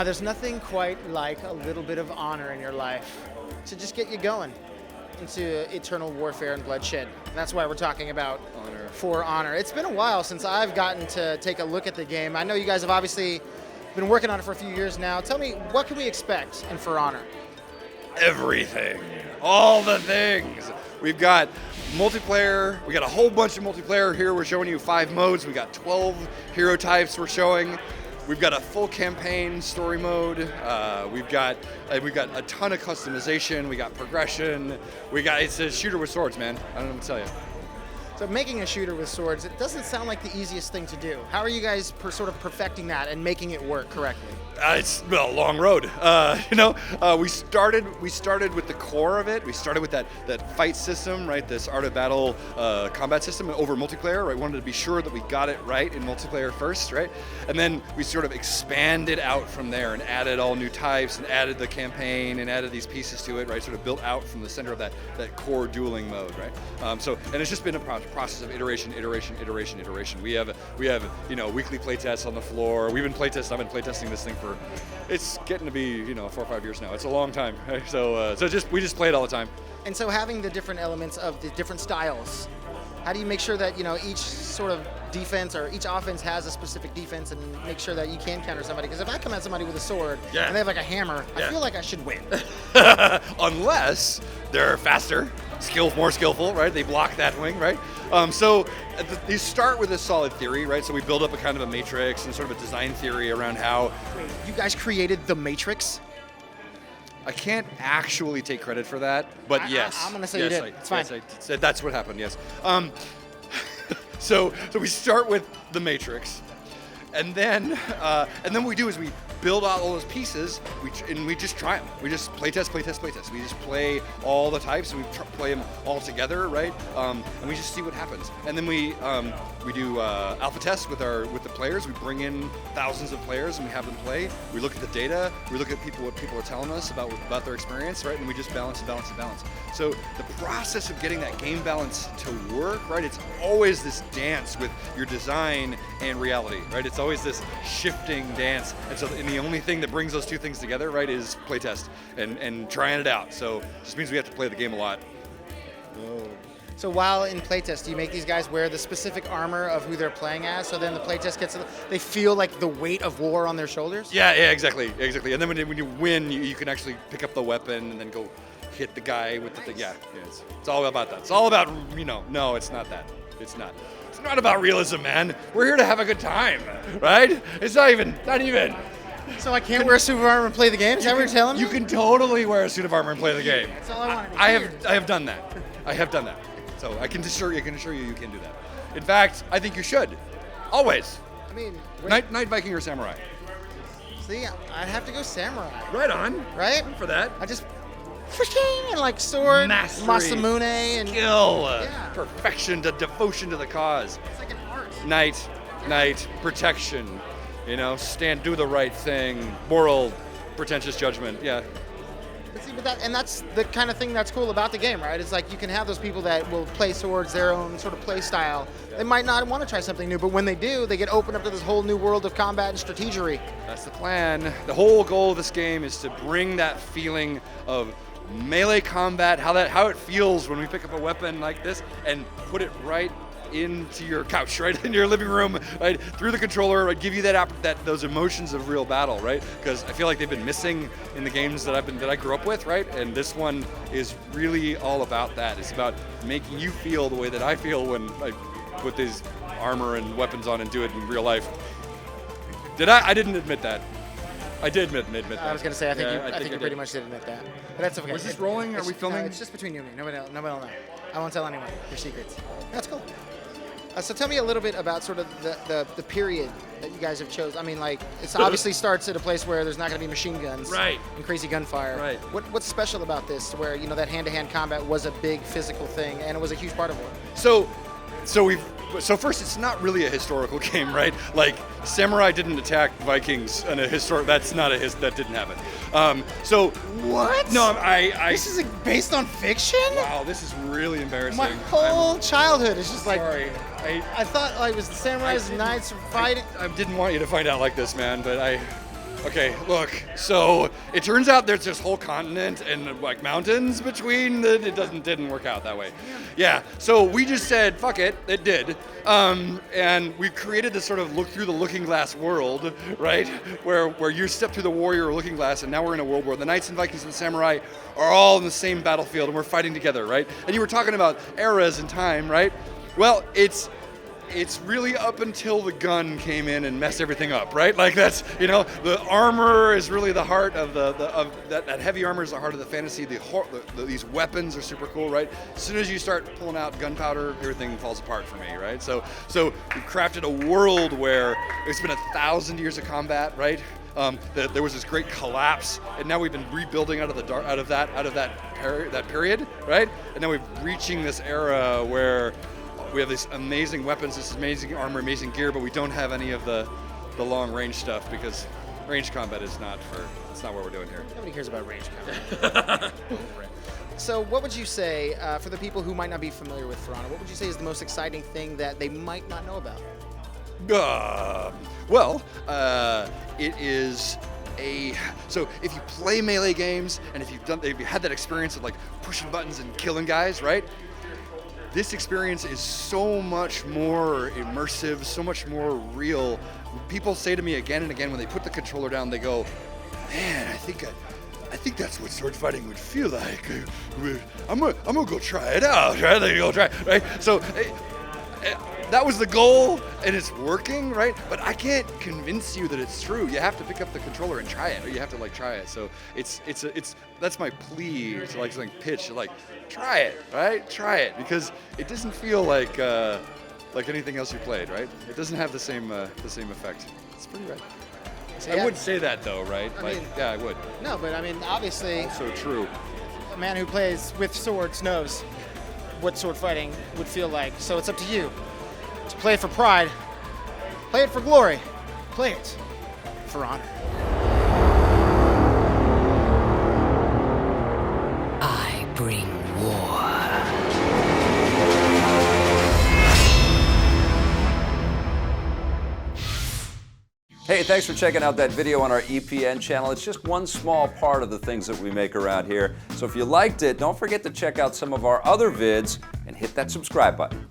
There's nothing quite like a little bit of honor in your life to just get you going into eternal warfare and bloodshed. And that's why we're talking about Honor. For Honor. It's been a while since I've gotten to take a look at the game. I know you guys have obviously been working on it for a few years now. Tell me, what can we expect in For Honor? Everything. All the things. We've got multiplayer. We got a whole bunch of multiplayer here. We're showing you 5 modes. We got 12 hero types we're showing. We've got a full campaign story mode. We've got a ton of customization. We got progression. It's a shooter with swords, man. I don't know what to tell you. So making a shooter with swords, it doesn't sound like the easiest thing to do. How are you guys sort of perfecting that and making it work correctly? It's been a long road. We started with the core of it. We started with that fight system, right? This art of battle combat system over multiplayer. Right? Wanted to be sure that we got it right in multiplayer first, right? And then we sort of expanded out from there and added all new types and added the campaign and added these pieces to it, right? Sort of built out from the center of that core dueling mode, right? And it's just been a process of iteration. We have weekly playtests on the floor. I've been playtesting this thing for, it's getting to be 4 or 5 years now. It's a long time. Right? We just play it all the time. And so having the different elements of the different styles, how do you make sure that each sort of defense or each offense has a specific defense and make sure that you can counter somebody? Because if I come at somebody with a sword and they have like a hammer, I feel like I should win. Unless they're faster, more skillful, right? They block that wing, right? You start with a solid theory, right? So we build up a kind of a matrix and sort of a design theory around how. Wait, you guys created the Matrix? I can't actually take credit for that, but yes. I'm gonna say you did. It's fine. Yes, that's what happened. Yes. So we start with the matrix, and then what we do is we build out all those pieces. We just try them. We just playtest. We just play all the types, and we play them all together, right? And we just see what happens. And then we do alpha tests with the players. We bring in thousands of players and we have them play. We look at the data. We look at what people are telling us about their experience, right? And we just balance. So the process of getting that game balance to work, right? It's always this dance with your design and reality, right? It's always this shifting dance. And the only thing that brings those two things together, right, is playtest and trying it out. So it just means we have to play the game a lot. So while in playtest, do you make these guys wear the specific armor of who they're playing as? So then the playtest they feel like the weight of war on their shoulders? Yeah, exactly. And then when you win, you can actually pick up the weapon and then go hit the guy with the thing. Yeah, it's all about that. It's all about, no, it's not that. It's not. It's not about realism, man. We're here to have a good time, right? It's not even. So I can't wear a suit of armor and play the game? Is that what you're telling me? You can totally wear a suit of armor and play the game. That's all I wanted to hear. hear. I have done that. So I can assure you can do that. In fact, I think you should. Always. I mean, Knight, Viking, or Samurai. See, I'd have to go samurai. Right on. Right? For that. I just and like sword, Mastery. Masamune, and skill, Yeah. perfection, devotion to the cause. It's like an art. Knight, protection, do the right thing, moral, pretentious judgment, yeah. That's the kind of thing that's cool about the game, right? It's like you can have those people that will play swords their own sort of play style. They might not want to try something new, but when they do, they get opened up to this whole new world of combat and strategery. That's the plan. The whole goal of this game is to bring that feeling of melee combat, how it feels when we pick up a weapon like this, and put it right into your couch, right, in your living room, right, through the controller, right, give you those emotions of real battle, right? Because I feel like they've been missing in the games that I grew up with, right? And this one is really all about that. It's about making you feel the way that I feel when I put these armor and weapons on and do it in real life. Did I? I didn't admit that. I did admit that. I was gonna say, I think you pretty much did admit that. But that's okay. Was this rolling? Are we filming? No, it's just between you and me. Nobody will know. I won't tell anyone your secrets. That's cool. So tell me a little bit about sort of the period that you guys have chosen. I mean, like, it obviously starts at a place where there's not going to be machine guns and crazy gunfire. Right. What's special about this, where that hand-to-hand combat was a big physical thing and it was a huge part of it? So first, it's not really a historical game, right? Like, samurai didn't attack Vikings in a historic. That didn't happen. So what? No, This is based on fiction? Wow, this is really embarrassing. My whole childhood is just like. Sorry. I thought it was the samurais, knights fighting. I didn't want you to find out like this, man, but Okay, look. So it turns out there's this whole continent and like mountains between. It didn't work out that way. Yeah. So we just said, fuck it. It did. And we created this sort of look through the looking glass world, right? Where you step through the warrior looking glass, and now we're in a world where the knights and Vikings and the samurai are all in the same battlefield, and we're fighting together, right? And you were talking about eras in time, right? Well, it's really up until the gun came in and messed everything up, right? Like that's, the armor is really the heart of that heavy armor is the heart of the fantasy. These weapons are super cool, right? As soon as you start pulling out gunpowder, everything falls apart for me, right? So we've crafted a world where it's been 1,000 years of combat, right? There was this great collapse, and now we've been rebuilding out of that period, right? And now we're reaching this era where we have these amazing weapons, this amazing armor, amazing gear, but we don't have any of the long range stuff because range combat is not what we're doing here. Nobody cares about range combat. So what would you say, for the people who might not be familiar with For Honor, what would you say is the most exciting thing that they might not know about? It is so if you play Melee games and if you had that experience of like pushing buttons and killing guys, right? This experience is so much more immersive, so much more real. People say to me again and again when they put the controller down, they go, "Man, I think that's what sword fighting would feel like. I'm gonna go try it out." Right? They go try, right? So that was the goal, and it's working, right? But I can't convince you that it's true. You have to pick up the controller and try it, or you have to try it. So it's that's my plea to pitch, try it, right? Try it, because it doesn't feel like anything else you played, right? It doesn't have the same effect. It's pretty rad. So, I would say that though, right? Yeah, I would. No, but I mean, obviously, So true. a man who plays with swords knows what sword fighting would feel like. So it's up to you to play it for pride, play it for glory, play it for honor. I bring war. Hey, thanks for checking out that video on our EPN channel. It's just one small part of the things that we make around here. So if you liked it, don't forget to check out some of our other vids and hit that subscribe button.